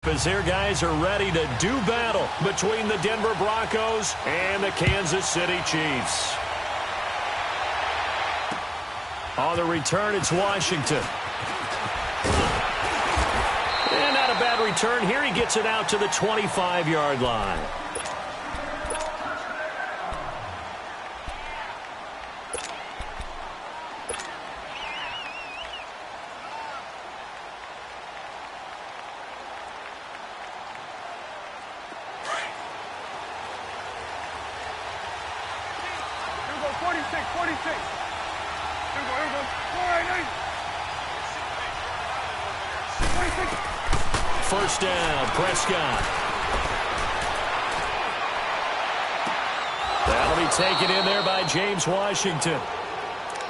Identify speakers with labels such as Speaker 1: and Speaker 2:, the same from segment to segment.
Speaker 1: As their guys are ready to do battle between the Denver Broncos and the Kansas City Chiefs. On the return, it's Washington. And not a bad return here. He gets it out to the 25-yard line. First down, Prescott. That'll be taken in there by James Washington.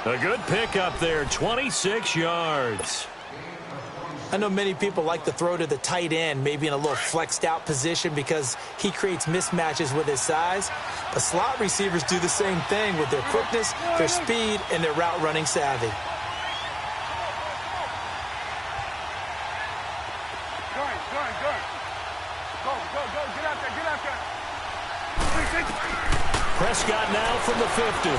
Speaker 1: A good pickup there, 26 yards.
Speaker 2: I know many people like to throw to the tight end, maybe in a little flexed out position because he creates mismatches with his size. But slot receivers do the same thing with their quickness, their speed, and their route running savvy.
Speaker 1: Prescott now from the 50.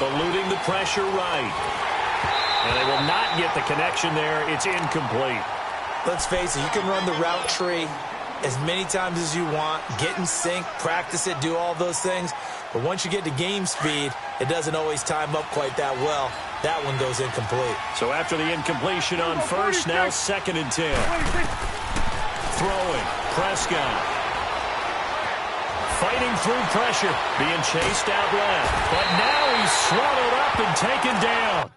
Speaker 1: Eluding the pressure right. And they will not get the connection there. It's incomplete.
Speaker 2: Let's face it, you can run the route tree as many times as you want, get in sync, practice it, do all those things. But once you get to game speed, it doesn't always time up quite that well. That one goes incomplete.
Speaker 1: So after the incompletion on first, now 2nd and 10. Throwing, Prescott. Fighting through pressure, being chased out left. But now he's swallowed up and taken down.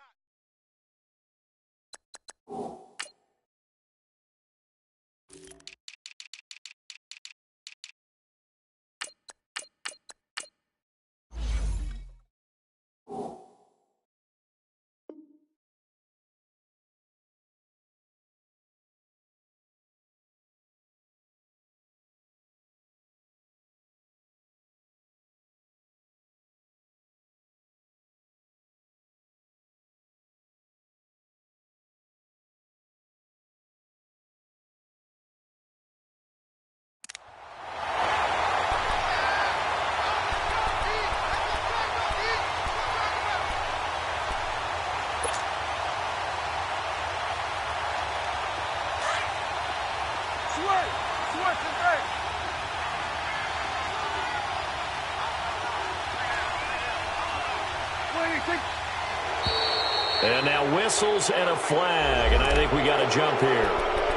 Speaker 1: And now whistles and a flag, and I think we got a jump here.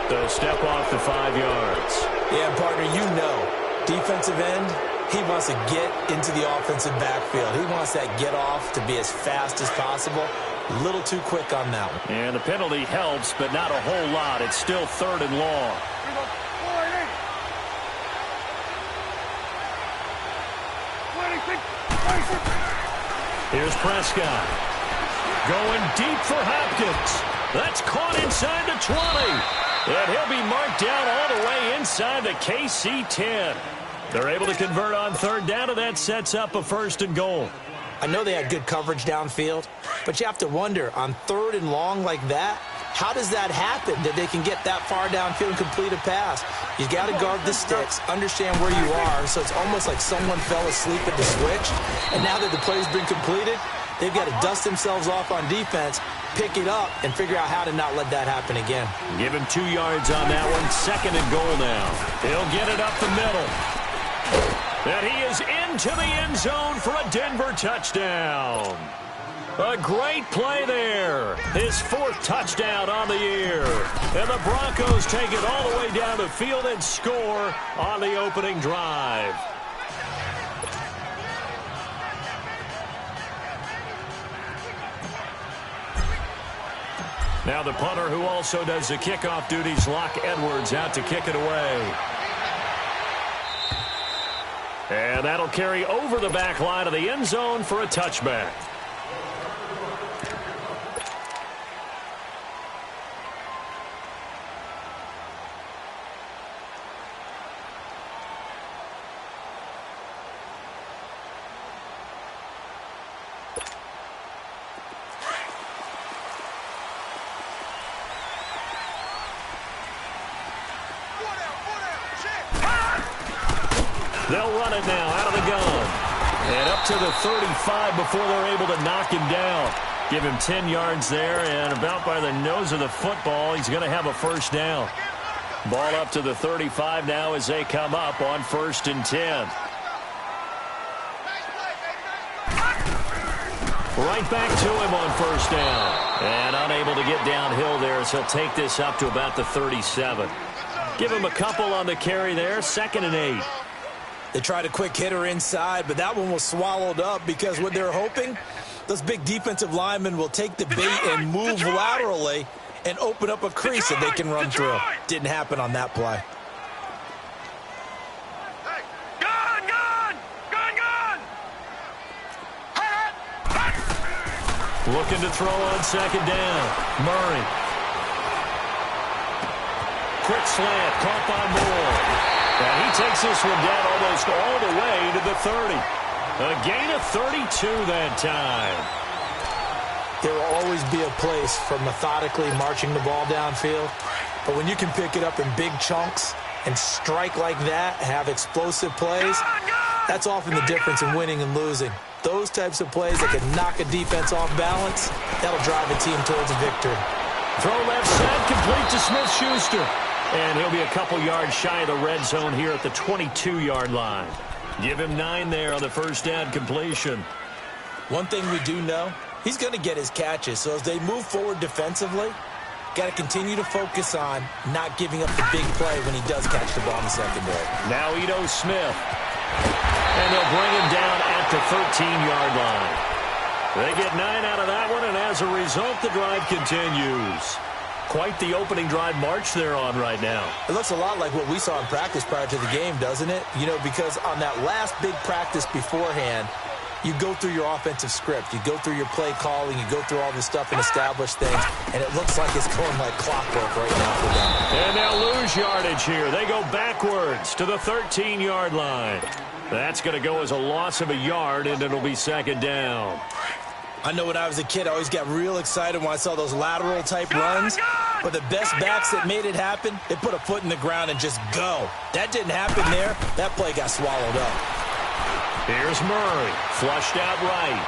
Speaker 1: They'll step off the 5 yards.
Speaker 2: Yeah, partner, you know, defensive end, he wants to get into the offensive backfield. He wants that get off to be as fast as possible. A little too quick on that one.
Speaker 1: And the penalty helps, but not a whole lot. It's still 3rd and long. Here's Prescott. Going deep for Hopkins. That's caught inside the 20. And he'll be marked down all the way inside the KC 10. They're able to convert on 3rd down, and that sets up a 1st and goal.
Speaker 2: I know they had good coverage downfield, but you have to wonder, on 3rd and long like that, how does that happen, that they can get that far downfield and complete a pass? You got to guard the sticks, understand where you are, so it's almost like someone fell asleep at the switch, and now that the play's been completed, they've got to dust themselves off on defense, pick it up, and figure out how to not let that happen again.
Speaker 1: Give him 2 yards on that one. 2nd and goal now. He'll get it up the middle. And he is into the end zone for a Denver touchdown. A great play there. His 4th touchdown on the year. And the Broncos take it all the way down the field and score on the opening drive. Now the punter, who also does the kickoff duties, Locke Edwards, out to kick it away. And that'll carry over the back line of the end zone for a touchback. They'll run it now out of the gun. And up to the 35 before they're able to knock him down. Give him 10 yards there, and about by the nose of the football, he's going to have a first down. Ball up to the 35 now as they come up on 1st and 10. Right back to him on 1st down. And unable to get downhill there as he'll take this up to about the 37. Give him a couple on the carry there, 2nd and 8.
Speaker 2: They tried a quick hitter inside, but that one was swallowed up because what they're hoping, those big defensive linemen will take the bait and move laterally and open up a crease that they can run through. Didn't happen on that play.
Speaker 1: Looking to throw on 2nd down. Murray. Quick slant, caught by Moore. And he takes this one down almost all the way to the 30. A gain of 32 that time.
Speaker 2: There will always be a place for methodically marching the ball downfield. But when you can pick it up in big chunks and strike like that, have explosive plays, that's often the difference in winning and losing. Those types of plays that can knock a defense off balance, that'll drive a team towards a victory.
Speaker 1: Throw left side, complete to Smith-Schuster. And he'll be a couple yards shy of the red zone here at the 22-yard line. Give him 9 there on the 1st down completion.
Speaker 2: One thing we do know, he's going to get his catches. So as they move forward defensively, got to continue to focus on not giving up the big play when he does catch the ball in the secondary.
Speaker 1: Now Ito Smith. And they'll bring him down at the 13-yard line. They get 9 out of that one, and as a result, the drive continues. Quite the opening drive march they're on right now.
Speaker 2: It looks a lot like what we saw in practice prior to the game, doesn't it? You know, because on that last big practice beforehand, you go through your offensive script. You go through your play calling. You go through all this stuff and establish things, and it looks like it's going like clockwork right now for them.
Speaker 1: And they'll lose yardage here. They go backwards to the 13-yard line. That's going to go as a loss of a yard, and it'll be 2nd down.
Speaker 2: I know when I was a kid, I always got real excited when I saw those lateral-type runs. But the best backs that made it happen, they put a foot in the ground and just go. That didn't happen there. That play got swallowed up.
Speaker 1: Here's Murray, flushed out right.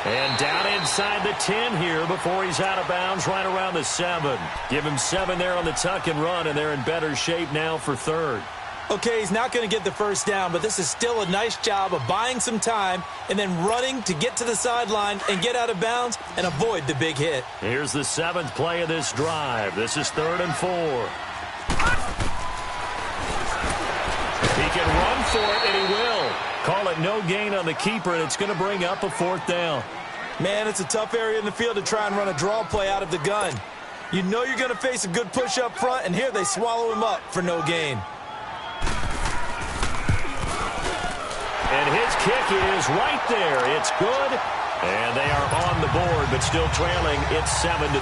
Speaker 1: And down inside the 10 here before he's out of bounds right around the 7. Give him 7 there on the tuck and run, and they're in better shape now for 3rd.
Speaker 2: Okay, he's not going to get the 1st down, but this is still a nice job of buying some time and then running to get to the sideline and get out of bounds and avoid the big hit.
Speaker 1: Here's the 7th play of this drive. This is 3rd and 4. He can run for it, and he will. Call it no gain on the keeper, and it's going to bring up a 4th down.
Speaker 2: Man, it's a tough area in the field to try and run a draw play out of the gun. You know you're going to face a good push up front, and here they swallow him up for no gain.
Speaker 1: And his kick is right there. It's good. And they are on the board, but still trailing. It's 7-3.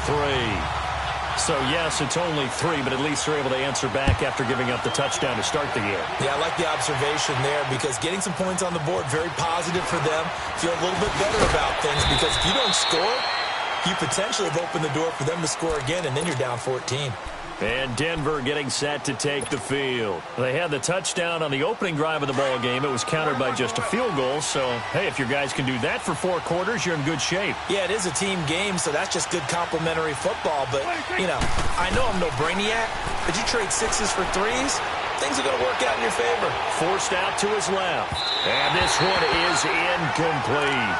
Speaker 1: So, yes, it's only 3, but at least they're able to answer back after giving up the touchdown to start the game.
Speaker 2: Yeah, I like the observation there because getting some points on the board, very positive for them. Feel a little bit better about things because if you don't score, you potentially have opened the door for them to score again, and then you're down 14.
Speaker 1: And Denver getting set to take the field. They had the touchdown on the opening drive of the ball game. It was countered by just a field goal. So, hey, if your guys can do that for 4 quarters, you're in good shape.
Speaker 2: Yeah, it is a team game, so that's just good complementary football. But, you know, I know I'm no brainiac, but you trade 6s for 3s, things are going to work out in your favor.
Speaker 1: Forced out to his left. And this one is incomplete.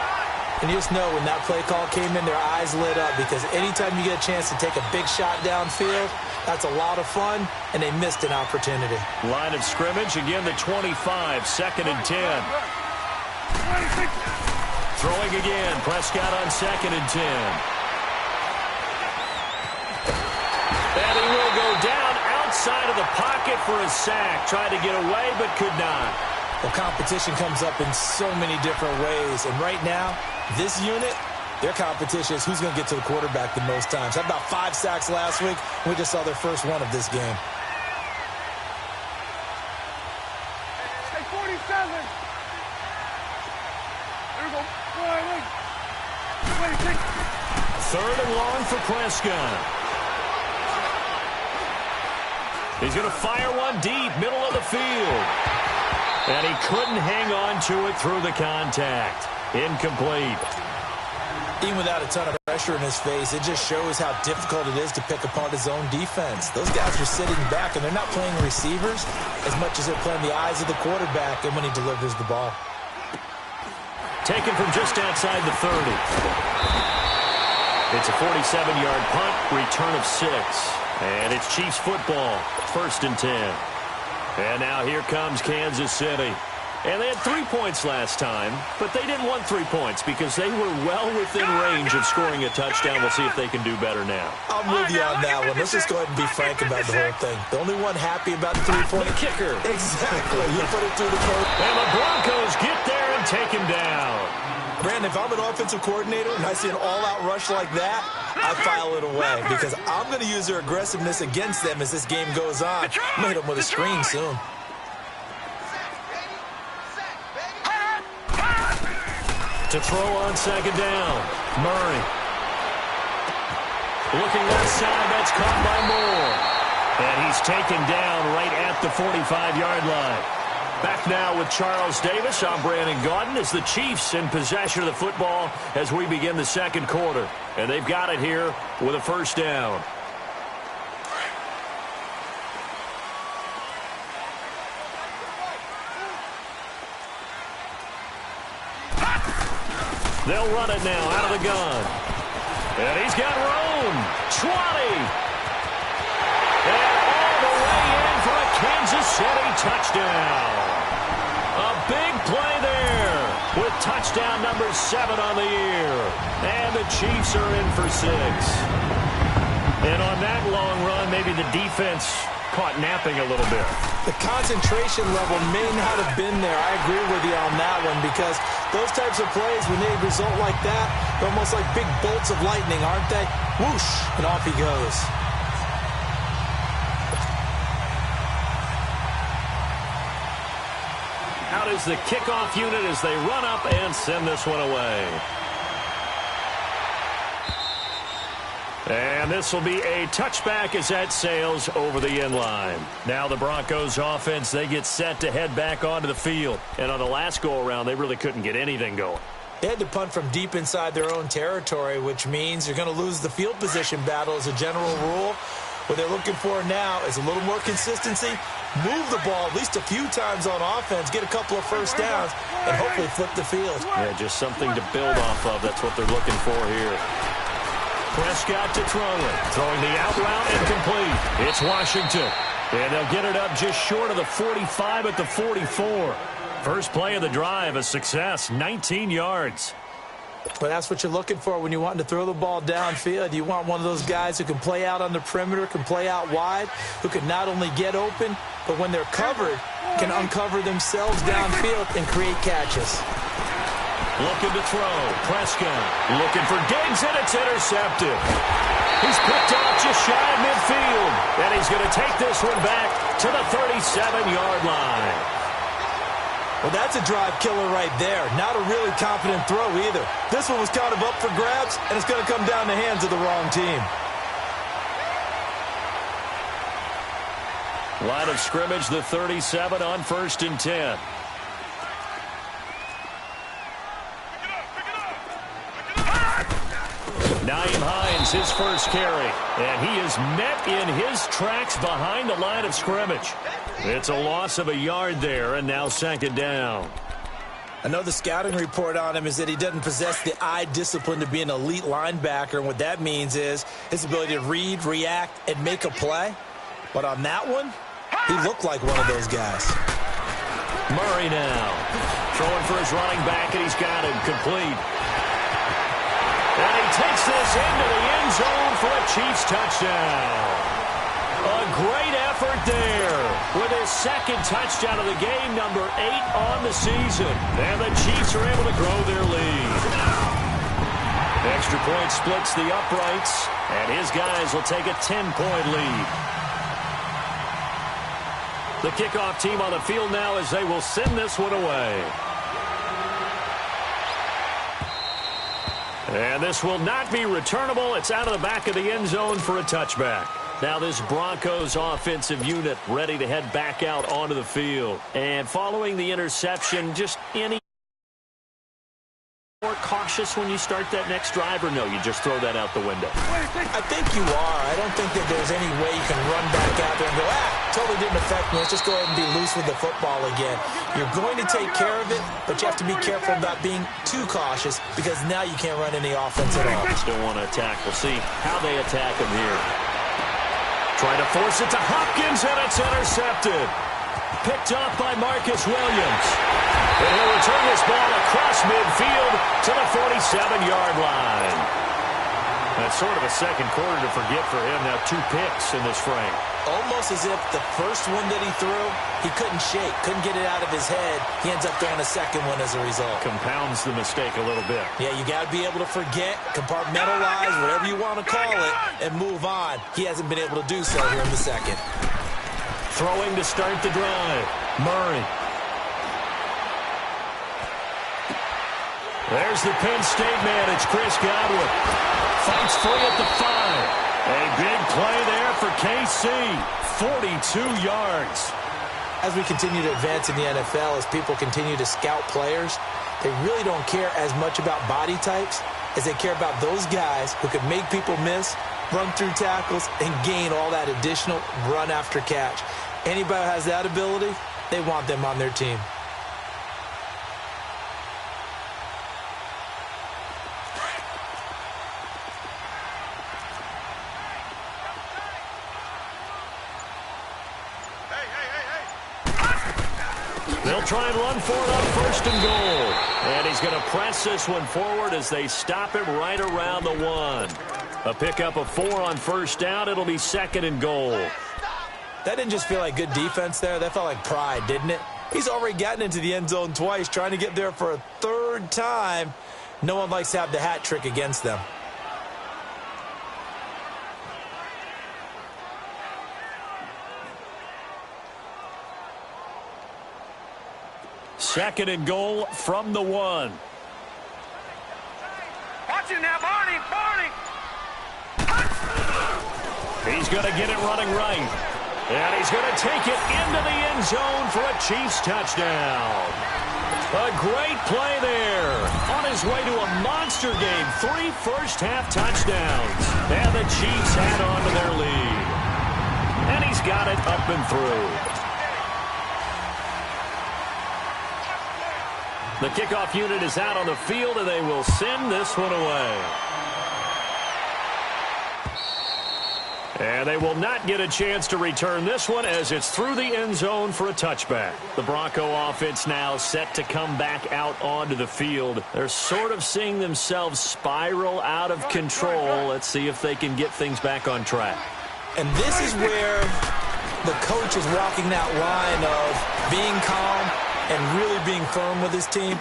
Speaker 2: And you just know when that play call came in, their eyes lit up because anytime you get a chance to take a big shot downfield, that's a lot of fun, and they missed an opportunity.
Speaker 1: Line of scrimmage, again the 25, 2nd and 10. Throwing again, Prescott on 2nd and 10. And he will go down outside of the pocket for a sack. Tried to get away, but could not.
Speaker 2: Well, competition comes up in so many different ways, and right now, this unit, their competition is who's going to get to the quarterback the most times. Had about 5 sacks last week. We just saw their first one of this game.
Speaker 3: Hey, 47. There we go.
Speaker 1: 3rd and long for Prescott. He's going to fire one deep, middle of the field. And he couldn't hang on to it through the contact. Incomplete.
Speaker 2: Even without a ton of pressure in his face, it just shows how difficult it is to pick apart his own defense. Those guys are sitting back, and they're not playing receivers as much as they're playing the eyes of the quarterback and when he delivers the ball.
Speaker 1: Taken from just outside the 30. It's a 47-yard punt, return of 6. And it's Chiefs football, 1st and 10. And now here comes Kansas City. And they had 3 points last time, but they didn't want 3 points because they were well within range of scoring a touchdown. We'll see if they can do better now.
Speaker 2: I'm with you on that one. Let's just go ahead and be frank about the whole thing. The only one happy about the 3-point
Speaker 1: kicker.
Speaker 2: Exactly. You put it through the post.
Speaker 1: And the Broncos get there and take him down.
Speaker 2: Brandon, if I'm an offensive coordinator and I see an all-out rush like that, I file it away because I'm going to use their aggressiveness against them as this game goes on. I'm going to hit them with a screen soon.
Speaker 1: To throw on 2nd down, Murray. Looking left side, that's caught by Moore. And he's taken down right at the 45-yard line. Back now with Charles Davis. I'm Brandon Gaudin as the Chiefs in possession of the football as we begin the 2nd quarter. And they've got it here with a 1st down. They'll run it now out of the gun. And he's got room. 20. And all the way in for a Kansas City touchdown. A big play there with touchdown number 7 on the year. And the Chiefs are in for 6. And on that long run, maybe the defense caught napping a little bit.
Speaker 2: The concentration level may not have been there. I agree with you on that one because those types of plays, when they result like that, they're almost like big bolts of lightning, aren't they? Whoosh, and off he goes.
Speaker 1: Out is the kickoff unit as they run up and send this one away. And this will be a touchback as that sails over the end line. Now the Broncos offense, they get set to head back onto the field. And on the last go-around, they really couldn't get anything going.
Speaker 2: They had to punt from deep inside their own territory, which means you're going to lose the field position battle as a general rule. What they're looking for now is a little more consistency, move the ball at least a few times on offense, get a couple of 1st downs, and hopefully flip the field.
Speaker 1: Yeah, just something to build off of. That's what they're looking for here. Prescott to throw it. Throwing the out route incomplete. It's Washington. And they'll get it up just short of the 45 at the 44. First play of the drive, a success, 19 yards.
Speaker 2: But that's what you're looking for when you want to throw the ball downfield. You want one of those guys who can play out on the perimeter, can play out wide, who can not only get open, but when they're covered, can uncover themselves downfield and create catches.
Speaker 1: Looking to throw. Prescott looking for Diggs, and it's intercepted. He's picked off just shy of midfield. And he's going to take this one back to the 37-yard line.
Speaker 2: Well, that's a drive killer right there. Not a really confident throw either. This one was kind of up for grabs, and it's going to come down the hands of the wrong team.
Speaker 1: Line of scrimmage, the 37 on 1st and 10. Nyheim Hines, his first carry. And he is met in his tracks behind the line of scrimmage. It's a loss of a yard there, and now 2nd down.
Speaker 2: I know the scouting report on him is that he doesn't possess the eye discipline to be an elite linebacker, and what that means is his ability to read, react, and make a play. But on that one, he looked like one of those guys.
Speaker 1: Murray now. Throwing for his running back, and he's got him complete. And he takes this into the end zone for a Chiefs touchdown. A great effort there with his 2nd touchdown of the game, number 8 on the season. And the Chiefs are able to grow their lead. Extra point splits the uprights, and his guys will take a 10-point lead. The kickoff team on the field now as they will send this one away. And this will not be returnable. It's out of the back of the end zone for a touchback. Now this Broncos offensive unit ready to head back out onto the field. And following the interception, just any more cautious when you start that next drive, or no, you just throw that out the window?
Speaker 2: I think you are. I don't think that there's any way you can run back out there and go, totally didn't affect me. Let's just go ahead and be loose with the football again. You're going to take care of it, but you have to be careful about being too cautious because now you can't run any offense at all.
Speaker 1: Still want to attack. We'll see how they attack him here. Trying to force it to Hopkins, and it's intercepted. Picked off by Marcus Williams. And he'll return this ball across midfield to the 47-yard line. That's sort of a second quarter to forget for him. Now 2 picks in this frame.
Speaker 2: Almost as if the first one that he threw, he couldn't shake, couldn't get it out of his head. He ends up throwing a second one as a result.
Speaker 1: Compounds the mistake a little bit.
Speaker 2: Yeah, you got to be able to forget, compartmentalize, whatever you want to call it, and move on. He hasn't been able to do so here in the second.
Speaker 1: Throwing to start the drive. Murray. There's the Penn State man. It's Chris Godwin. Fights free at the 5. A big play there for KC. 42 yards.
Speaker 2: As we continue to advance in the NFL, as people continue to scout players, they really don't care as much about body types as they care about those guys who can make people miss, run through tackles, and gain all that additional run after catch. Anybody who has that ability, they want them on their team.
Speaker 1: They'll try and run for it on 1st and goal. And he's going to press this one forward as they stop him right around the 1. A pickup of 4 on 1st down. It'll be 2nd and goal.
Speaker 2: That didn't just feel like good defense there. That felt like pride, didn't it? He's already gotten into the end zone twice, trying to get there for a 3rd time. No one likes to have the hat trick against them.
Speaker 1: Second and goal from the 1.
Speaker 3: Watch it now, Barney.
Speaker 1: He's going to get it running right. And he's going to take it into the end zone for a Chiefs touchdown. A great play there. On his way to a monster game. 3 first-half touchdowns. And the Chiefs add on to their lead. And he's got it up and through. The kickoff unit is out on the field, and they will send this one away. And they will not get a chance to return this one as it's through the end zone for a touchback. The Bronco offense now set to come back out onto the field. They're sort of seeing themselves spiral out of control. Let's see if they can get things back on track.
Speaker 2: And this is where the coach is walking that line of being calm and really being firm with his team.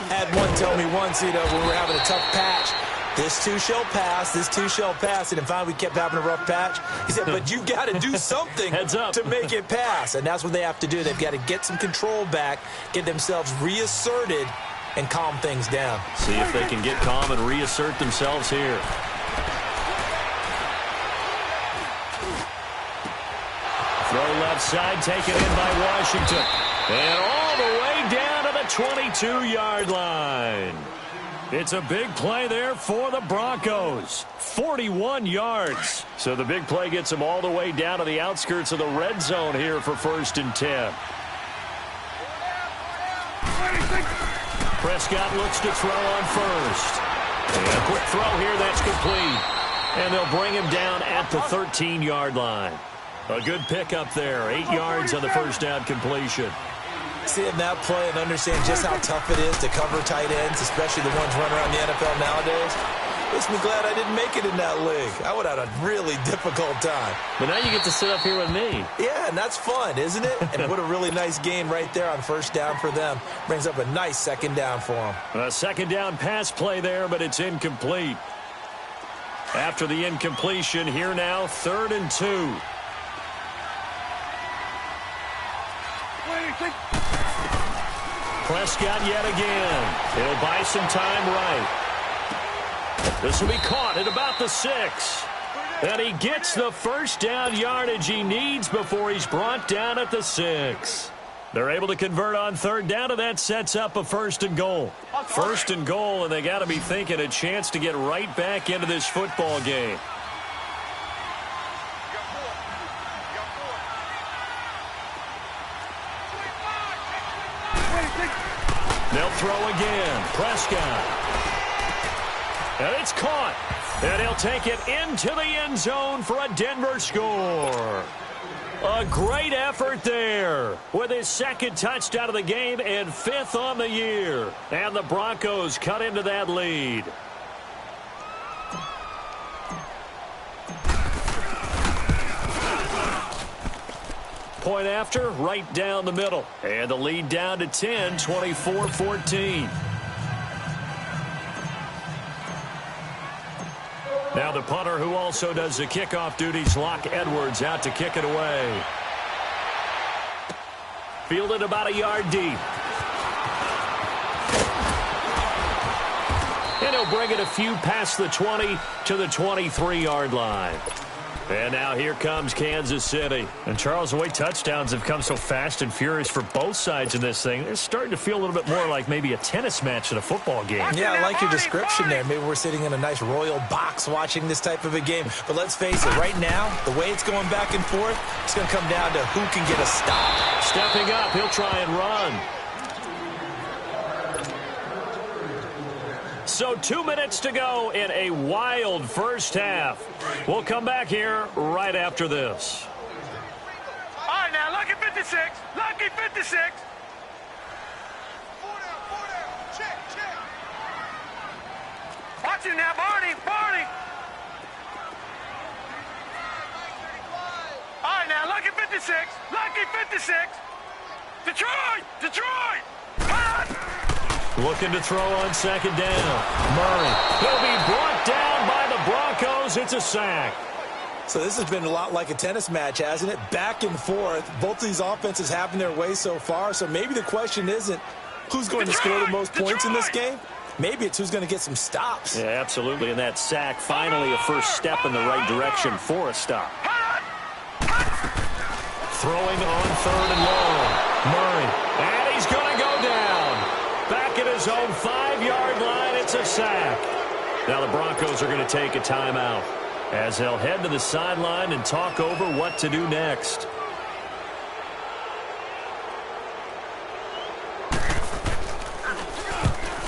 Speaker 2: Had one tell me once, when we were having a tough patch, this too shall pass, this too shall pass. And finally we kept having a rough patch. He said, but you got to do something to make it pass. And that's what they have to do. They've got to get some control back, get themselves reasserted, and calm things down.
Speaker 1: See if they can get calm and reassert themselves here. Throw left side, taken in by Washington. And all the way down to the 22-yard line. It's a big play there for the Broncos. 41 yards. So the big play gets them all the way down to the outskirts of the red zone here for 1st and 10. Prescott looks to throw on 1st. And a quick throw here, that's complete. And they'll bring him down at the 13-yard line. A good pickup there. 8 yards on the 1st down completion.
Speaker 2: Seeing that play and understand just how tough it is to cover tight ends, especially the ones running around the NFL nowadays, makes me glad I didn't make it in that league. I would have had a really difficult time.
Speaker 1: But now you get to sit up here with me.
Speaker 2: Yeah, and that's fun, isn't it? And what a really nice game right there on 1st down for them. Brings up a nice 2nd down for them.
Speaker 1: A 2nd down pass play there, but it's incomplete. After the incompletion, here now, 3rd and 2. Prescott yet again. He'll buy some time right. This will be caught at about the 6. And he gets the first down yardage he needs before he's brought down at the 6. They're able to convert on third down, and that sets up a 1st and goal. 1st and goal, and they got to be thinking a chance to get right back into this football game. They'll throw again. Prescott. And it's caught. And he'll take it into the end zone for a Denver score. A great effort there with his 2nd touchdown of the game and 5th on the year. And the Broncos cut into that lead. Point after, right down the middle. And the lead down to 10, 24-14. Now the punter, who also does the kickoff duties, Locke Edwards, out to kick it away. Fielded about a yard deep. And he'll bring it a few past the 20 to the 23-yard line. And now here comes Kansas City. And, Charles, the way touchdowns have come so fast and furious for both sides in this thing, it's starting to feel a little bit more like maybe a tennis match than a football game.
Speaker 2: Yeah, I like your description there. Maybe we're sitting in a nice royal box watching this type of a game. But let's face it, right now, the way it's going back and forth, it's going to come down to who can get a stop.
Speaker 1: Stepping up, he'll try and run. So 2 minutes to go in a wild first half. We'll come back here right after this.
Speaker 3: All right, now, lucky 56. Lucky 56. 4 down. Check. Watch him now, Barney. All right, now, lucky 56. Lucky 56. Detroit.
Speaker 1: Looking to throw on 2nd down. Murray. He'll be brought down by the Broncos. It's a sack.
Speaker 2: So this has been a lot like a tennis match, hasn't it? Back and forth. Both of these offenses having their way so far. So maybe the question isn't who's going to score the most points in this game. Maybe it's who's going to get some stops.
Speaker 1: Yeah, absolutely. And that sack, finally a first step in the right direction for a stop. Throwing on 3rd and long. Murray. And he's going to go down. Back at his own 5-yard line, it's a sack. Now the Broncos are going to take a timeout as they'll head to the sideline and talk over what to do next.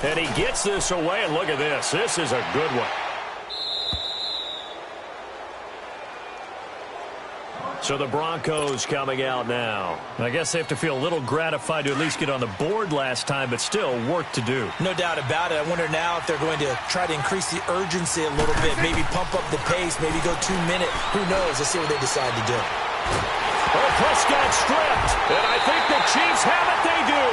Speaker 1: And he gets this away, and look at this. This is a good one. So the Broncos coming out now. I guess they have to feel a little gratified to at least get on the board last time, but still work to do.
Speaker 2: No doubt about it. I wonder now if they're going to try to increase the urgency a little bit, maybe pump up the pace, maybe go 2-minute. Who knows? Let's see what they decide to do.
Speaker 1: Oh, Prescott stripped, and I think the Chiefs have it. They do.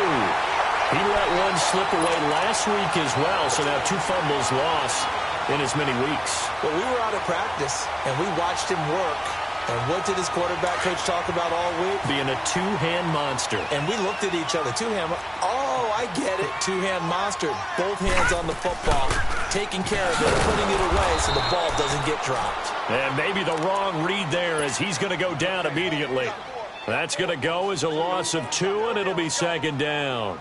Speaker 1: He let one slip away last week as well, so now 2 fumbles lost in as many weeks.
Speaker 2: Well, we were out at practice, and we watched him work. And what did his quarterback coach talk about all week?
Speaker 1: Being a 2-hand monster.
Speaker 2: And we looked at each other. 2-hand. Oh, I get it. 2-hand monster. Both hands on the football. Taking care of it, putting it away so the ball doesn't get dropped.
Speaker 1: And maybe the wrong read there as he's going to go down immediately. That's going to go as a loss of 2, and it'll be 2nd down.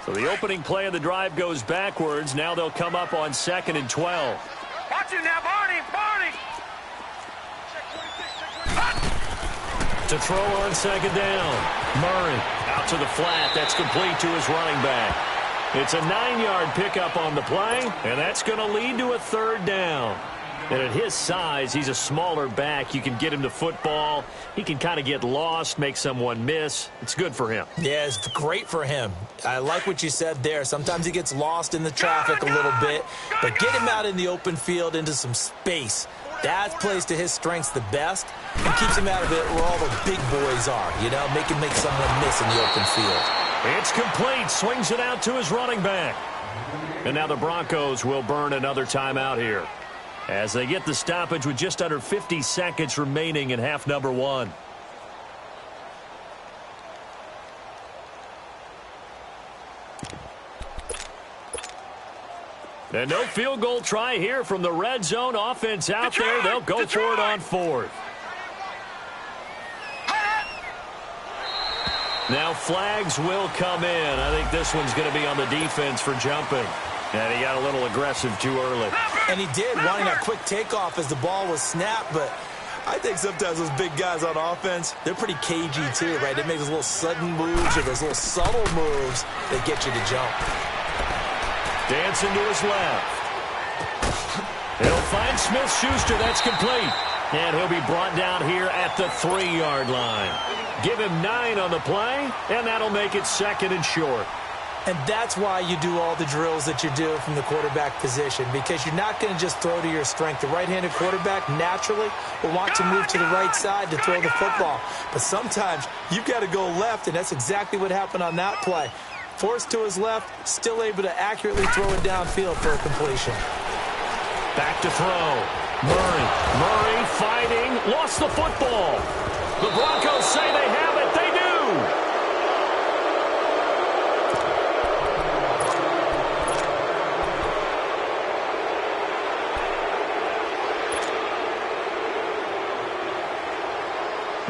Speaker 1: So the opening play of the drive goes backwards. Now they'll come up on 2nd and 12.
Speaker 3: Watch him now, Barney.
Speaker 1: To throw on 2nd down. Murray out to the flat. That's complete to his running back. It's a 9-yard pickup on the play, and that's going to lead to a 3rd down. And at his size, he's a smaller back. You can get him to football. He can kind of get lost, make someone miss. It's good for him.
Speaker 2: Yeah, it's great for him. I like what you said there. Sometimes he gets lost in the traffic a little bit, but get him out in the open field into some space. That plays to his strengths the best and keeps him out of it where all the big boys are, you know, make someone miss in the open field.
Speaker 1: It's complete. Swings it out to his running back. And now the Broncos will burn another timeout here as they get the stoppage with just under 50 seconds remaining in half number 1. And no field goal try here from the red zone offense out there. They'll go for it on 4th. Now flags will come in. I think this one's going to be on the defense for jumping. And he got a little aggressive too early.
Speaker 2: And he did, wanting a quick takeoff as the ball was snapped. But I think sometimes those big guys on offense, they're pretty cagey too, right? They make those little sudden moves or those little subtle moves that get you to jump.
Speaker 1: Dancing to his left. He'll find Smith-Schuster. That's complete. And he'll be brought down here at the 3-yard line. Give him 9 on the play, and that'll make it 2nd and short.
Speaker 2: And that's why you do all the drills that you do from the quarterback position, because you're not going to just throw to your strength. The right-handed quarterback naturally will want to move to the right side to throw the football. But sometimes you've got to go left, and that's exactly what happened on that play. Forced to his left, still able to accurately throw it downfield for a completion.
Speaker 1: Back to throw. Murray fighting, lost the football. The Broncos say they have it. They do.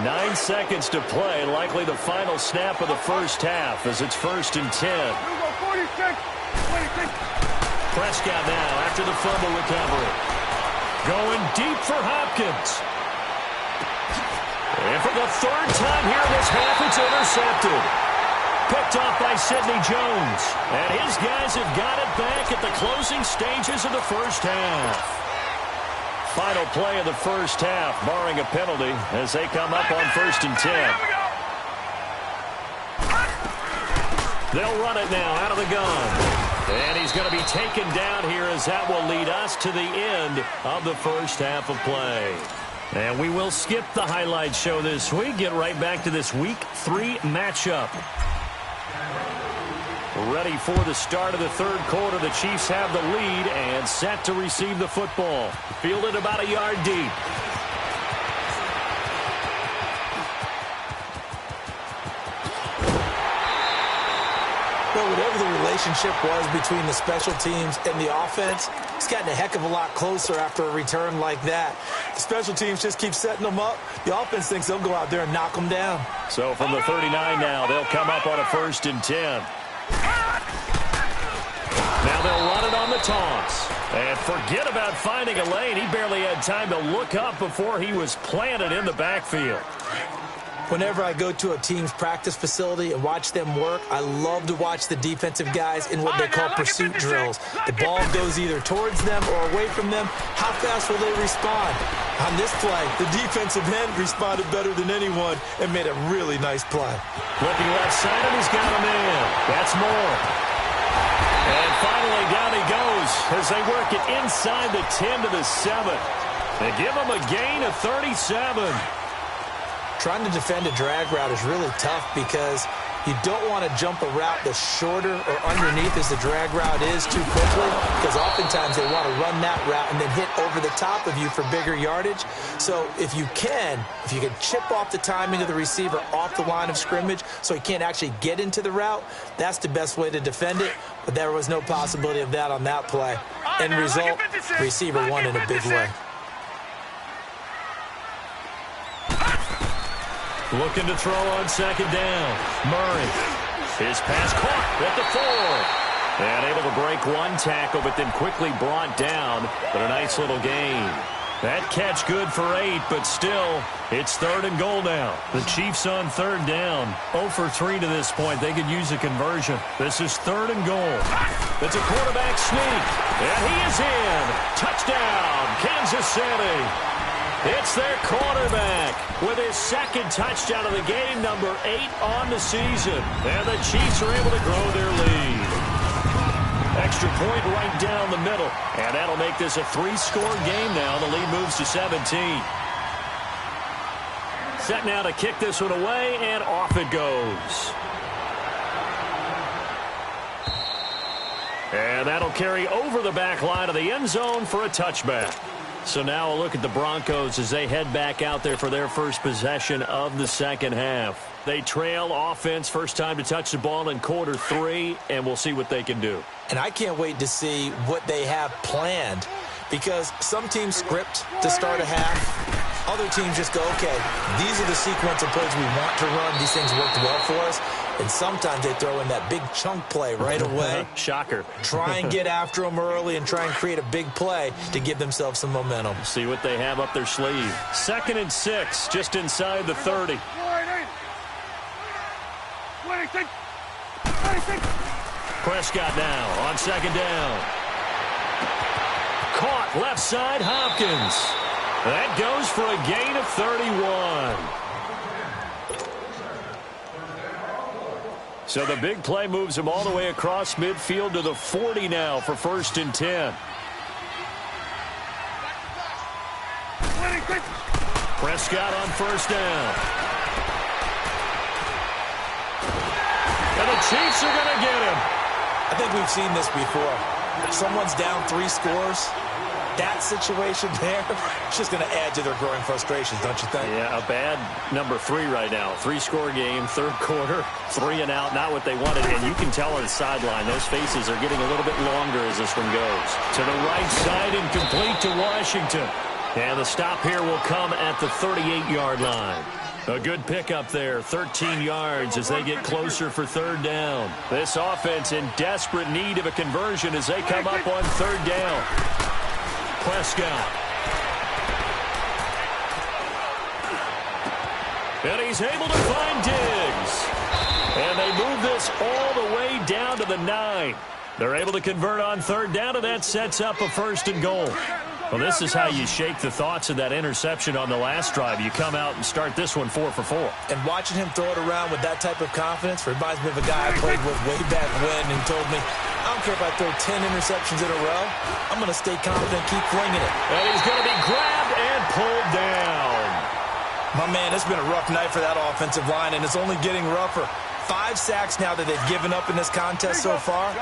Speaker 1: Nine seconds to play, likely the final snap of the first half as it's 1st and 10. Prescott now after the fumble recovery. Going deep for Hopkins. And for the 3rd time here in this half, it's intercepted. Picked off by Sidney Jones. And his guys have got it back at the closing stages of the first half. Final play of the first half, barring a penalty, as they come up on 1st and 10. They'll run it now out of the gun. And he's going to be taken down here as that will lead us to the end of the first half of play. And we will skip the highlight show this week. Get right back to this Week 3 matchup. Ready for the start of the 3rd quarter. The Chiefs have the lead and set to receive the football. Fielded about a yard deep.
Speaker 2: Well, whatever the relationship was between the special teams and the offense, it's gotten a heck of a lot closer after a return like that. The special teams just keep setting them up. The offense thinks they'll go out there and knock them down.
Speaker 1: So from the 39 now, they'll come up on a 1st and 10. Now they'll run it on the toss. And forget about finding a lane. He barely had time to look up before he was planted in the backfield.
Speaker 2: Whenever I go to a team's practice facility and watch them work, I love to watch the defensive guys in what they call pursuit drills. The ball goes either towards them or away from them. How fast will they respond? On this play, the defensive end responded better than anyone and made a really nice play.
Speaker 1: Looking left side, and he's got him in. That's Moore. And finally, down he goes as they work it inside the 10 to the 7. They give him a gain of 37.
Speaker 2: Trying to defend a drag route is really tough because you don't want to jump a route that's shorter or underneath as the drag route is too quickly, because oftentimes they want to run that route and then hit over the top of you for bigger yardage. So if you can chip off the timing of the receiver off the line of scrimmage so he can't actually get into the route, that's the best way to defend it. But there was no possibility of that on that play. End result, receiver won in a big way.
Speaker 1: Looking to throw on 2nd down. Murray. His pass caught at the 4. And able to break one tackle, but then quickly brought down. But a nice little gain. That catch good for 8, but still, it's 3rd and goal now. The Chiefs on 3rd down. 0 for 3 to this point. They could use a conversion. This is 3rd and goal. It's a quarterback sneak. And he is in. Touchdown, Kansas City. It's their quarterback with his 2nd touchdown of the game, number 8 on the season. And the Chiefs are able to grow their lead. Extra point right down the middle. And that'll make this a 3-score game now. The lead moves to 17. Set now to kick this one away, and off it goes. And that'll carry over the back line of the end zone for a touchback. So now a look at the Broncos as they head back out there for their first possession of the second half. They trail offense, first time to touch the ball in quarter 3, and we'll see what they can do.
Speaker 2: And I can't wait to see what they have planned, because some teams script to start a half. Other teams just go, okay, these are the sequence of plays we want to run. These things worked well for us. And sometimes they throw in that big chunk play right away.
Speaker 1: Shocker.
Speaker 2: Try and get after them early and try and create a big play to give themselves some momentum.
Speaker 1: See what they have up their sleeve. 2nd and 6, just inside the 30. Prescott now on 2nd down. Caught left side, Hopkins. That goes for a gain of 31. So the big play moves him all the way across midfield to the 40 now for 1st and 10. Prescott on 1st down. And the Chiefs are going to get him.
Speaker 2: I think we've seen this before. If someone's down 3 scores, that situation there, it's just going to add to their growing frustrations, don't you think?
Speaker 1: Yeah, a bad number 3 right now. 3-score game, 3rd quarter, 3 and out, not what they wanted. And you can tell on the sideline, those faces are getting a little bit longer as this one goes. To the right side and complete to Washington. And the stop here will come at the 38-yard line. A good pickup there, 13 yards as they get closer for 3rd down. This offense in desperate need of a conversion as they come up on 3rd down. Prescott. And he's able to find Diggs. And they move this all the way down to the 9. They're able to convert on 3rd down, and that sets up a 1st and goal. Well, this is how you shake the thoughts of that interception on the last drive. You come out and start this one 4 for 4.
Speaker 2: And watching him throw it around with that type of confidence reminds me of a guy I played with way back when, and told me, I don't care if I throw 10 interceptions in a row. I'm going to stay confident, keep flinging it.
Speaker 1: And he's going to be grabbed and pulled down.
Speaker 2: My man, it's been a rough night for that offensive line, and it's only getting rougher. 5 sacks now that they've given up in this contest so far.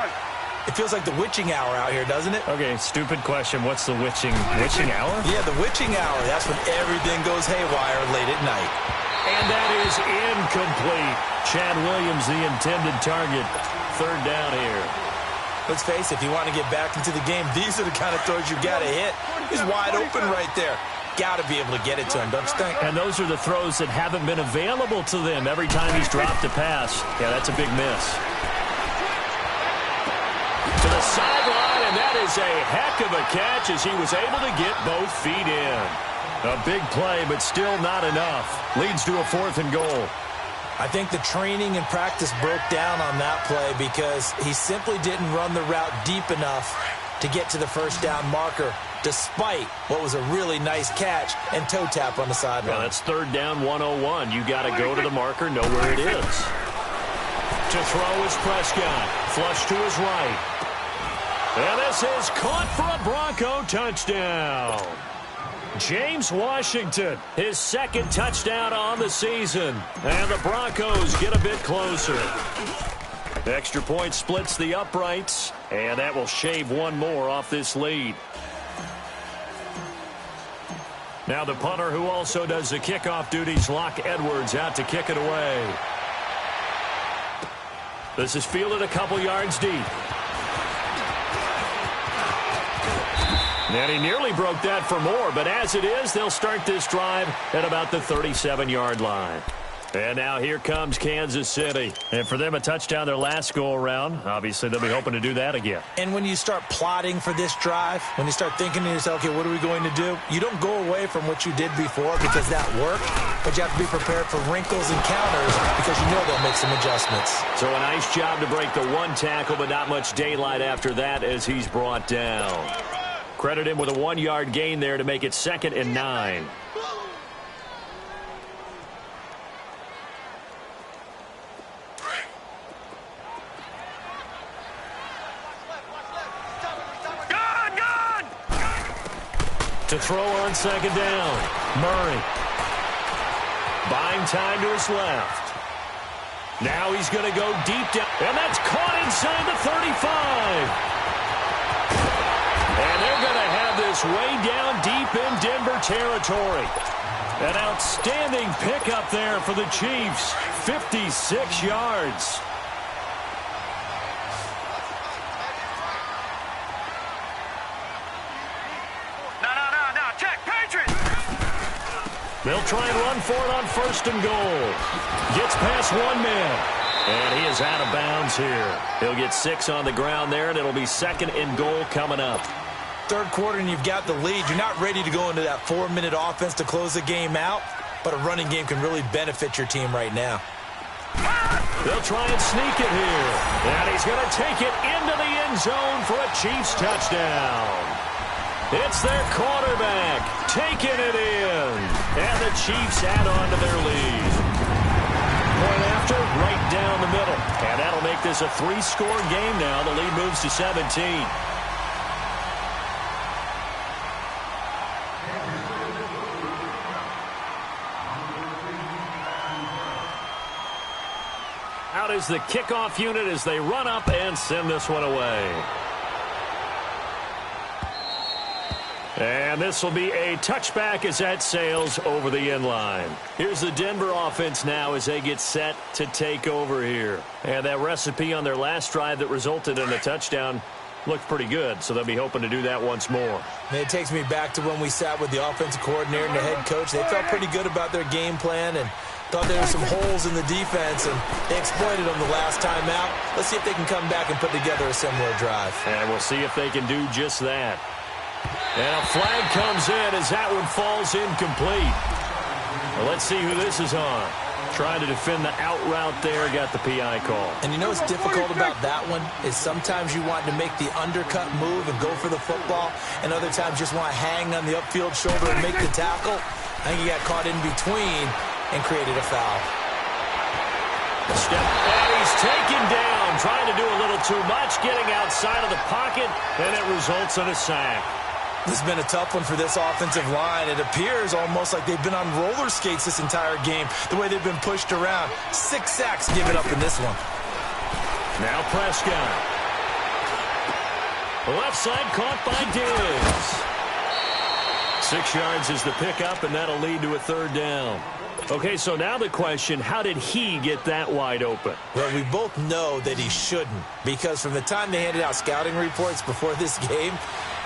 Speaker 2: It feels like the witching hour out here, doesn't it?
Speaker 1: Okay, stupid question. What's the witching hour?
Speaker 2: Yeah, the witching hour. That's when everything goes haywire late at night.
Speaker 1: And that is incomplete. Chad Williams, the intended target. 3rd down here.
Speaker 2: Let's face it, if you want to get back into the game, these are the kind of throws you got to hit. He's wide open right there. Got to be able to get it to him, don't you think?
Speaker 1: And those are the throws that haven't been available to them every time he's dropped a pass. Yeah, that's a big miss. To the sideline, and that is a heck of a catch as he was able to get both feet in. A big play, but still not enough. Leads to a 4th and goal.
Speaker 2: I think the training and practice broke down on that play because he simply didn't run the route deep enough to get to the 1st down marker, despite what was a really nice catch and toe tap on the sideline.
Speaker 1: Well, that's 3rd down 101. You got to go to the marker, know where it is. To throw is Prescott. Flush to his right. And this is caught for a Bronco touchdown. James Washington, his 2nd touchdown on the season. And the Broncos get a bit closer. The extra point splits the uprights, and that will shave one more off this lead. Now the punter, who also does the kickoff duties, Locke Edwards, out to kick it away. This is fielded a couple yards deep. And he nearly broke that for more, but as it is, they'll start this drive at about the 37-yard line. And now here comes Kansas City. And for them, a touchdown their last go-around. Obviously, they'll be hoping to do that again.
Speaker 2: And when you start plotting for this drive, when you start thinking to yourself, okay, what are we going to do? You don't go away from what you did before because that worked, but you have to be prepared for wrinkles and counters because you know they'll make some adjustments.
Speaker 1: So a nice job to break the 1 tackle, but not much daylight after that as he's brought down. Credit him with a 1-yard gain there to make it 2nd and 9. To throw on 2nd down. Murray. Buying time to his left. Now he's going to go deep down. And that's caught inside the 35. And they're going to have this this way down deep in Denver territory. An outstanding pickup there for the Chiefs. 56 yards.
Speaker 3: No. Check. Patriots.
Speaker 1: They'll try and run for it on 1st and goal. Gets past one man. And he is out of bounds here. He'll get 6 on the ground there, and it'll be 2nd and goal coming up.
Speaker 2: Third quarter, and you've got the lead. You're not ready to go into that 4-minute offense to close the game out, but a running game can really benefit your team right now.
Speaker 1: They'll try and sneak it here. And he's going to take it into the end zone for a Chiefs touchdown. It's their quarterback taking it in. And the Chiefs add on to their lead. Point after, right down the middle. And that'll make this a 3-score game now. The lead moves to 17. Out is the kickoff unit as they run up and send this one away. And this will be a touchback as that sails over the end line. Here's the Denver offense now as they get set to take over here. And that recipe on their last drive that resulted in a touchdown looked pretty good, so they'll be hoping to do that once more.
Speaker 2: It takes me back to when we sat with the offensive coordinator and the head coach. They felt pretty good about their game plan and thought there were some holes in the defense, and they exploited them the last time out. Let's see if they can come back and put together a similar drive.
Speaker 1: And we'll see if they can do just that. And a flag comes in as that one falls incomplete. Well, let's see who this is on. Trying to defend the out route there, got the PI call.
Speaker 2: And you know what's difficult about that one is sometimes you want to make the undercut move and go for the football, and other times just want to hang on the upfield shoulder and make the tackle. I think he got caught in between and created a foul.
Speaker 1: Step, and he's taken down, trying to do a little too much, getting outside of the pocket, and it results in a sack.
Speaker 2: This has been a tough one for this offensive line. It appears almost like they've been on roller skates this entire game, the way they've been pushed around. 6 sacks given up in this one.
Speaker 1: Now Prescott. Left side caught by Diggs. 6 yards is the pickup, and that'll lead to a 3rd down. Okay, so now the question, how did he get that wide open?
Speaker 2: Well, we both know that he shouldn't, because from the time they handed out scouting reports before this game,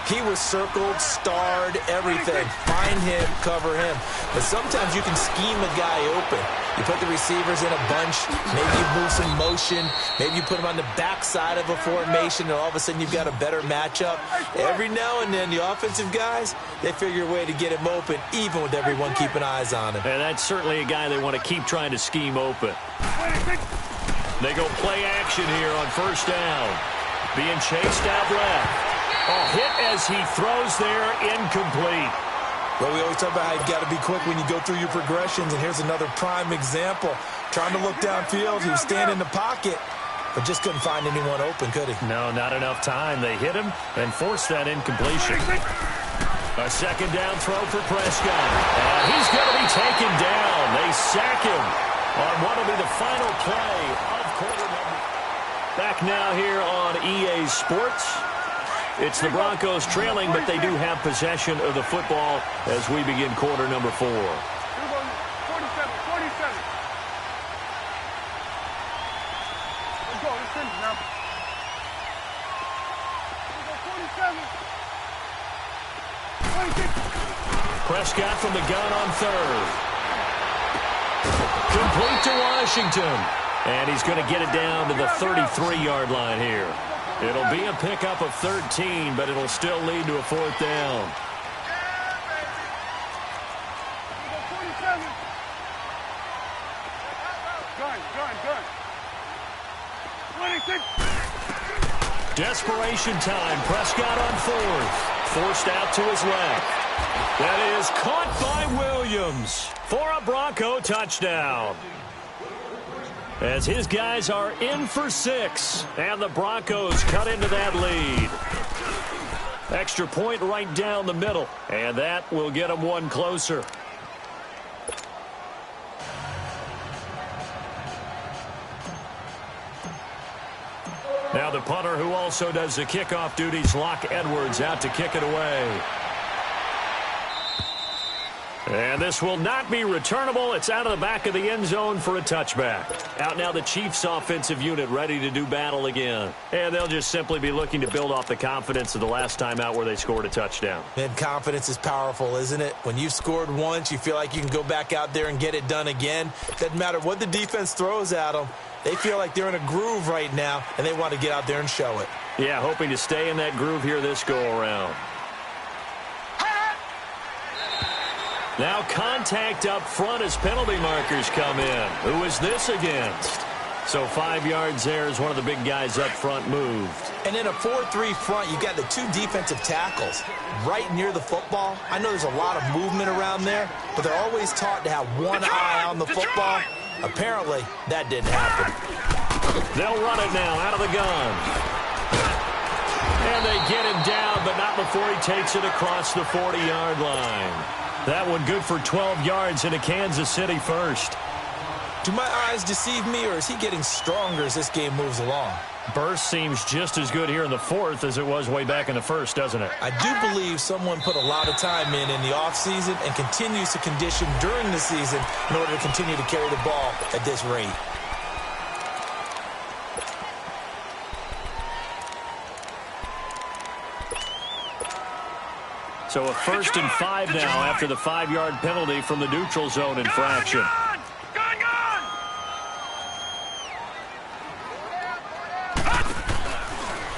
Speaker 2: he was circled, starred, everything. Find him, cover him. But sometimes you can scheme a guy open. You put the receivers in a bunch. Maybe you move some motion. Maybe you put them on the backside of a formation, and all of a sudden you've got a better matchup. Every now and then, the offensive guys, they figure a way to get him open, even with everyone keeping eyes on him.
Speaker 1: And that's certainly a guy they want to keep trying to scheme open. They go play action here on 1st down. Being chased out left. Oh, hit as he throws there, incomplete.
Speaker 2: Well, we always talk about how you've got to be quick when you go through your progressions, and here's another prime example. Trying to look downfield, he was standing in the pocket, but just couldn't find anyone open, could he?
Speaker 1: No, not enough time. They hit him and forced that incompletion. A 2nd down throw for Prescott. And he's going to be taken down. They sack him on what will be the final play of quarter number. Back now here on EA Sports. It's the Broncos trailing, but they do have possession of the football as we begin quarter number 4.
Speaker 3: 47. Let's go. Let's finish now. Let's go, 47. 26.
Speaker 1: Prescott from the gun on 3rd. Complete to Washington. And he's going to get it down to the 33-yard line here. It'll be a pickup of 13, but it'll still lead to a 4th down. Desperation time. Prescott on 4th. Forced out to his left. That is caught by Williams for a Bronco touchdown. As his guys are in for 6, and the Broncos cut into that lead. Extra point right down the middle, and that will get them one closer. Now the punter who also does the kickoff duties, Locke Edwards, out to kick it away. And this will not be returnable. It's out of the back of the end zone for a touchback. Out now the Chiefs offensive unit ready to do battle again. And they'll just simply be looking to build off the confidence of the last time out where they scored a touchdown.
Speaker 2: And confidence is powerful, isn't it? When you've scored once, you feel like you can go back out there and get it done again. Doesn't matter what the defense throws at them. They feel like they're in a groove right now, and they want to get out there and show it.
Speaker 1: Yeah, hoping to stay in that groove here this go-around. Now contact up front as penalty markers come in. Who is this against? So 5 yards there as one of the big guys up front moved.
Speaker 2: And in a 4-3 front, you got the two defensive tackles right near the football. I know there's a lot of movement around there, but they're always taught to have one eye on the football. Apparently, that didn't happen.
Speaker 1: They'll run it now out of the gun. And they get him down, but not before he takes it across the 40-yard line. That one good for 12 yards into Kansas City first.
Speaker 2: Do my eyes deceive me, or is he getting stronger as this game moves along?
Speaker 1: Burst seems just as good here in the fourth as it was way back in the first, doesn't it?
Speaker 2: I do believe someone put a lot of time in the offseason and continues to condition during the season in order to continue to carry the ball at this rate.
Speaker 1: So a 1st and 5 now after the 5-yard penalty from the neutral zone infraction.
Speaker 3: Gone!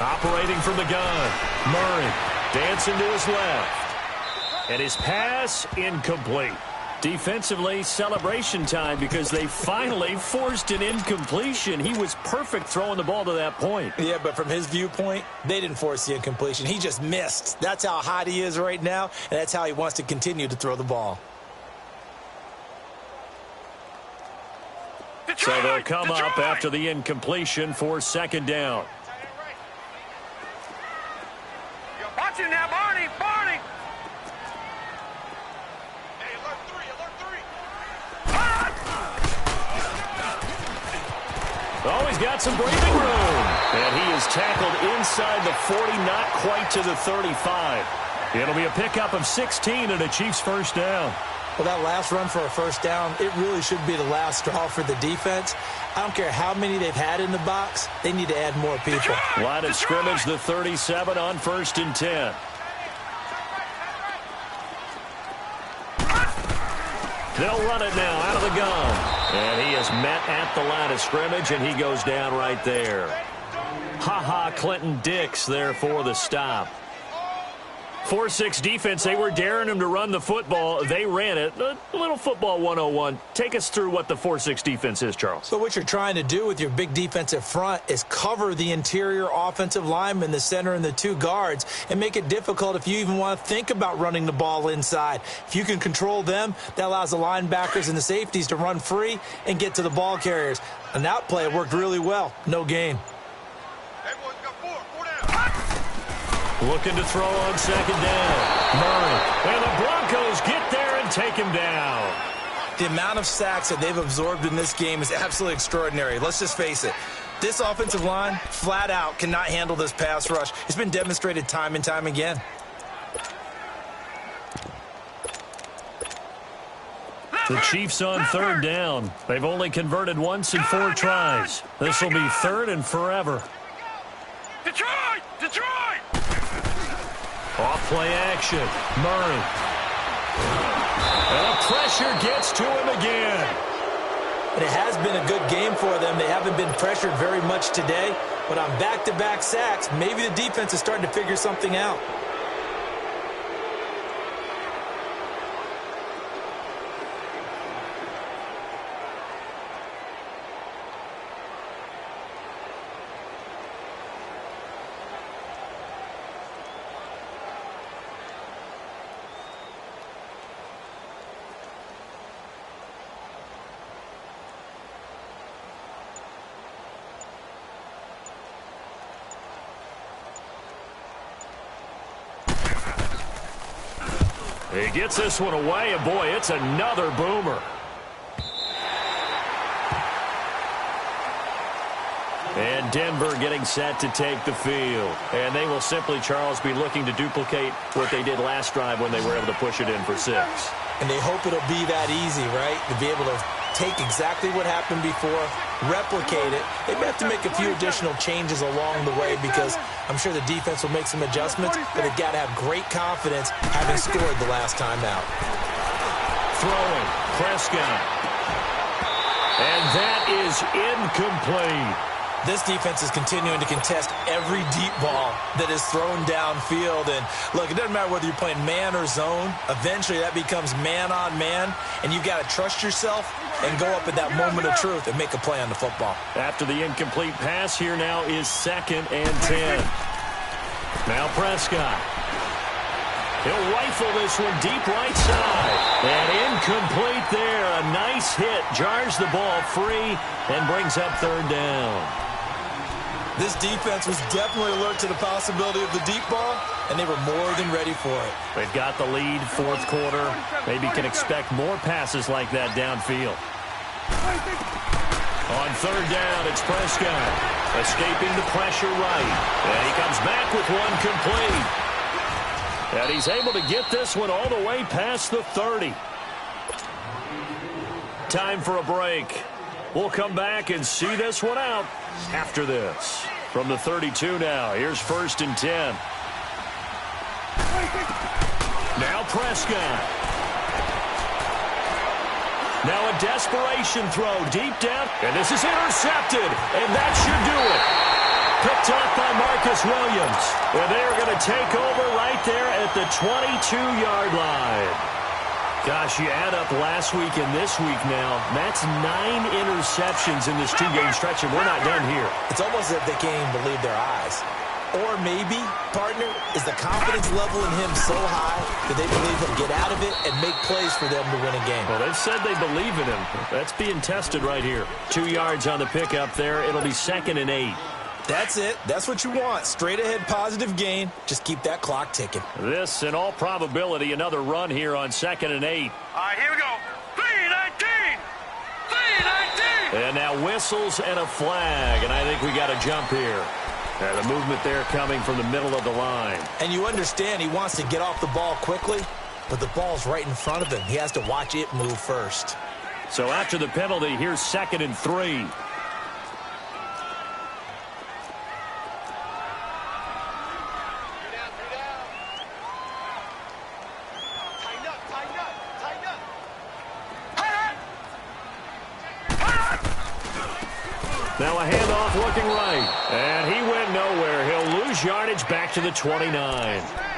Speaker 1: Operating from the gun. Murray dancing to his left. And his pass incomplete. Defensively, celebration time because they finally forced an incompletion. He was perfect throwing the ball to that point.
Speaker 2: Yeah, but from his viewpoint, they didn't force the incompletion. He just missed. That's how hot he is right now, and that's how he wants to continue to throw the ball.
Speaker 1: So they'll come up after the incompletion for 2nd down.
Speaker 3: Watch him now, Barney!
Speaker 1: Oh, he's got some breathing room. And he is tackled inside the 40, not quite to the 35. It'll be a pickup of 16 and a Chiefs 1st down.
Speaker 2: Well, that last run for a 1st down, it really should be the last straw for the defense. I don't care how many they've had in the box. They need to add more people.
Speaker 1: Line of scrimmage, the 37 on 1st and 10. They'll run it now out of the gun. And he is met at the line of scrimmage, and he goes down right there. Ha-ha, Clinton Dix there for the stop. 4-6 defense, they were daring him to run the football. They ran it. A little football 101. Take us through what the 4-6 defense is, Charles.
Speaker 2: So what you're trying to do with your big defensive front is cover the interior offensive lineman, the center, and the 2 guards, and make it difficult if you even want to think about running the ball inside. If you can control them, that allows the linebackers and the safeties to run free and get to the ball carriers. And that play worked really well. No gain.
Speaker 1: Looking to throw on 2nd down. Murray. And the Broncos get there and take him down.
Speaker 2: The amount of sacks that they've absorbed in this game is absolutely extraordinary. Let's just face it. This offensive line, flat out, cannot handle this pass rush. It's been demonstrated time and time again.
Speaker 1: The Chiefs on 3rd down. They've only converted once in 4 tries. This will be 3rd and forever.
Speaker 3: Detroit!
Speaker 1: Off play action. Murray. And the pressure gets to him again.
Speaker 2: And it has been a good game for them. They haven't been pressured very much today. But on back-to-back sacks, maybe the defense is starting to figure something out.
Speaker 1: He gets this one away, and boy, it's another boomer. And Denver getting set to take the field. And they will simply, Charles, be looking to duplicate what they did last drive when they were able to push it in for 6.
Speaker 2: And they hope it'll be that easy, right? To be able to take exactly what happened before, replicate it. They may have to make a few additional changes along the way because I'm sure the defense will make some adjustments, but they've got to have great confidence having scored the last time out.
Speaker 1: Throwing, Prescott. And that is incomplete.
Speaker 2: This defense is continuing to contest every deep ball that is thrown downfield. And, look, it doesn't matter whether you're playing man or zone. Eventually, that becomes man-on-man, and you've got to trust yourself and go up at that moment of truth and make a play on the football.
Speaker 1: After the incomplete pass, here now is 2nd and 10. Now Prescott. He'll rifle this one deep right side. And incomplete there. A nice hit. Jars the ball free and brings up 3rd down.
Speaker 2: This defense was definitely alert to the possibility of the deep ball, and they were more than ready for it.
Speaker 1: They've got the lead, 4th quarter. Maybe can expect more passes like that downfield. On 3rd down, it's Prescott. Escaping the pressure right. And he comes back with one complete. And he's able to get this one all the way past the 30. Time for a break. We'll come back and see this one out after this. From the 32 now, here's 1st and 10. Now Prescott. Now a desperation throw deep down, and this is intercepted, and that should do it. Picked off by Marcus Williams, and they're going to take over right there at the 22-yard line. Gosh, you add up last week and this week now, that's 9 interceptions in this 2-game stretch, and we're not done here.
Speaker 2: It's almost as if they can't even believe their eyes. Or maybe, partner, is the confidence level in him so high that they believe he'll get out of it and make plays for them to win a game.
Speaker 1: Well, they've said they believe in him. That's being tested right here. 2 yards on the pickup there. It'll be 2nd and 8.
Speaker 2: That's it. That's what you want. Straight ahead positive gain. Just keep that clock ticking.
Speaker 1: This, in all probability, another run here on 2nd and 8.
Speaker 3: All right, here we go. 3-19. 3-19.
Speaker 1: And now whistles and a flag, and I think we got a jump here. The movement there coming from the middle of the line.
Speaker 2: And you understand he wants to get off the ball quickly, but the ball's right in front of him. He has to watch it move first.
Speaker 1: So after the penalty, here's 2nd and 3. Now a handoff looking right. And he went nowhere. He'll lose yardage back to the 29.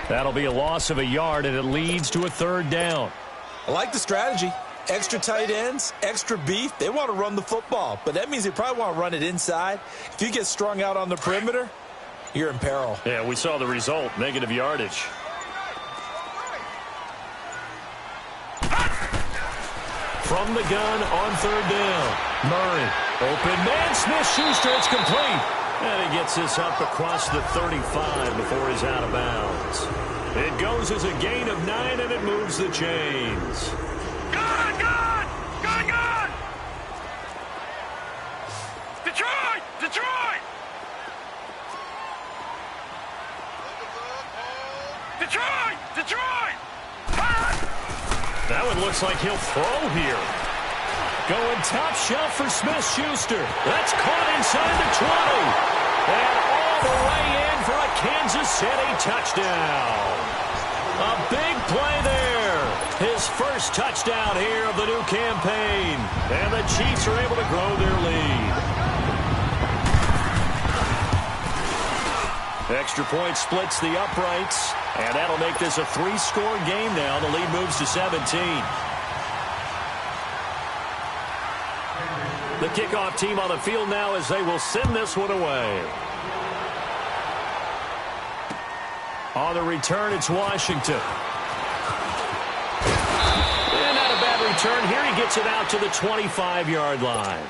Speaker 1: That'll be a loss of a yard, and it leads to a 3rd down.
Speaker 2: I like the strategy. Extra tight ends, extra beef. They want to run the football, but that means they probably want to run it inside. If you get strung out on the perimeter, you're in peril.
Speaker 1: Yeah, we saw the result, negative yardage. From the gun on 3rd down. Murray. Open man. Smith-Schuster. It's complete. And he gets this up across the 35 before he's out of bounds. It goes as a gain of 9, and it moves the chains.
Speaker 3: Good, good. Good, good. Detroit. Detroit. Detroit. Detroit.
Speaker 1: That one looks like he'll throw here. Going top shelf for Smith-Schuster. That's caught inside the 20. And all the way in for a Kansas City touchdown. A big play there. His first touchdown here of the new campaign. And the Chiefs are able to grow their lead. Extra point splits the uprights. And that'll make this a 3-score game now. The lead moves to 17. The kickoff team on the field now as they will send this one away. On the return, it's Washington. And not a bad return. Here he gets it out to the 25-yard line.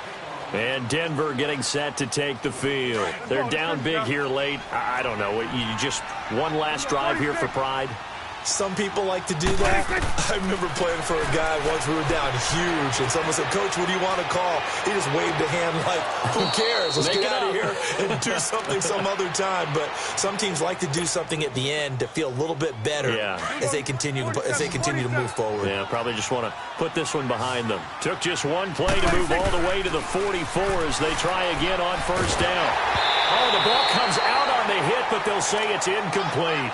Speaker 1: And Denver getting set to take the field. They're down big here late. I don't know. You just one last drive here for pride?
Speaker 2: Some people like to do that. I remember playing for a guy once. We were down huge, and someone said, "Coach, what do you want to call?" He just waved a hand like, "Who cares? Let's get out of here and do something some other time." But some teams like to do something at the end to feel a little bit better as they continue to move forward.
Speaker 1: Yeah, probably just want to put this one behind them. Took just one play to move all the way to the 44 as they try again on first down. Oh, the ball comes out on the hit, but they'll say it's incomplete.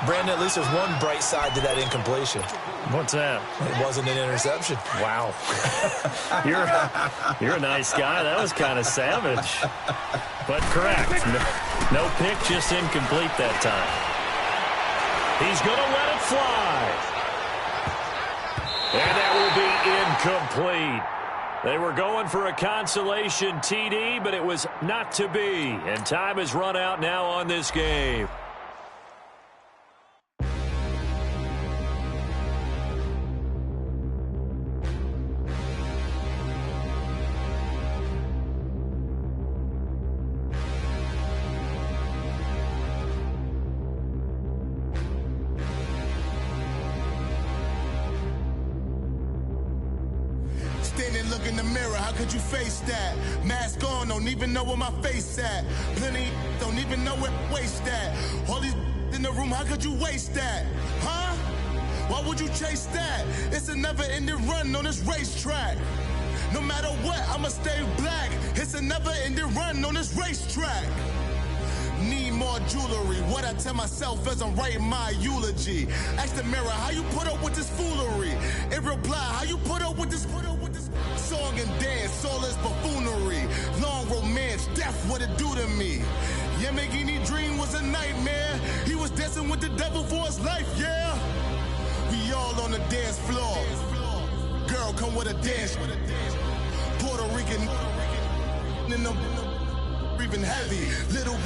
Speaker 2: Brandon, at least there's one bright side to that incompletion.
Speaker 1: What's that?
Speaker 2: It wasn't an interception.
Speaker 1: Wow. You're a nice guy. That was kind of savage. But correct. No pick, just incomplete that time. He's going to let it fly. And that will be incomplete. They were going for a consolation TD, but it was not to be. And time has run out now on this game.
Speaker 4: Standing, look in the mirror, how could you face that? Mask on, don't even know where my face at. Plenty, don't even know where waste at. All these in the room, how could you waste that? Huh? Why would you chase that? It's a never-ending run on this racetrack. No matter what, I'ma stay black. It's a never-ending run on this racetrack. Need more jewelry. What I tell myself as I'm writing my eulogy. Ask the mirror, how you put up with this foolery? It reply, how you put up with this song and dance, all this buffoonery. Long romance, death, what it do to me? Yamagini dream was a nightmare. He was dancing with the devil for his life, yeah. We all on the dance floor. Girl, come with a dance. Puerto Rican in the breathing heavy. Little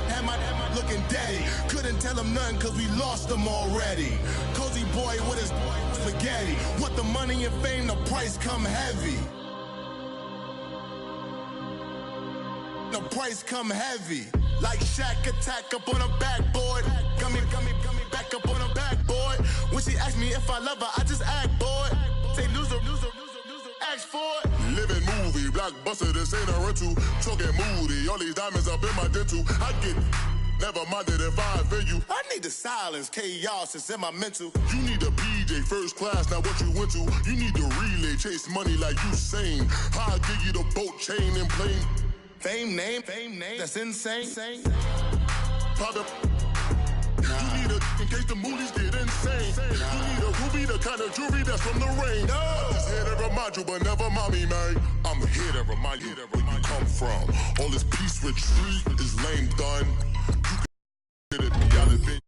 Speaker 4: had my looking daddy. Couldn't tell him nothing cause we lost him already. Cozy boy with his spaghetti. What the money and fame, the price come heavy. The price come heavy. Like Shaq attack up on a backboard. Gummy, back up on a backboard. When she asked me if I love her, I just act bored. Say loser, ask for it. Living movie, blockbuster, this ain't a rental. Talking moody, all these diamonds up in my dental. I get never minded if I offend you. I need the silence, chaos is in my mental. You need a PJ, first class, not what you went to. You need the relay, chase money like you sane. I'll give you the boat, chain, and plane. Fame name, that's insane. Private. You need a, in case the movies get insane. You need a ruby, the kind of jewelry that's from the rain. I'm just here to remind you, but never mommy, man. I'm here to remind you where you come from. All this peace retreat is lame done. You can get it, y'all have been.